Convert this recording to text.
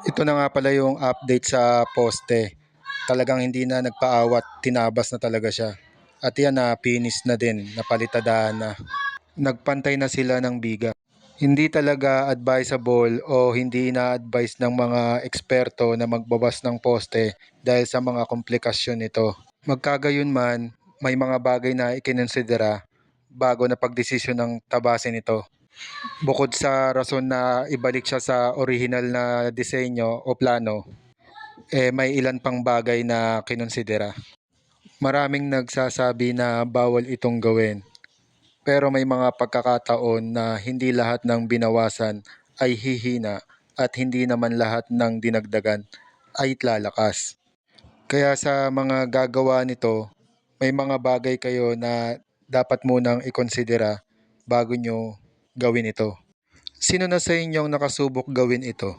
Ito na nga pala yung update sa poste. Talagang hindi na nagpaawat, tinabas na talaga siya. At yan na finish na din, napalitadaan na. Nagpantay na sila ng biga. Hindi talaga advisable o hindi na-advise ng mga eksperto na magbabas ng poste dahil sa mga komplikasyon nito. Magkagayon man, may mga bagay na ikinonsidera bago na pagdesisyon ng tabasin ito. Bukod sa rason na ibalik siya sa original na disenyo o plano, may ilan pang bagay na kinonsidera. Maraming nagsasabi na bawal itong gawin, pero may mga pagkakataon na hindi lahat ng binawasan ay hihina at hindi naman lahat ng dinagdagan ay lalakas. Kaya sa mga gagawa nito, may mga bagay kayo na dapat munang ikonsidera bago nyo gawin ito. Sino na sa inyong nakasubok gawin ito?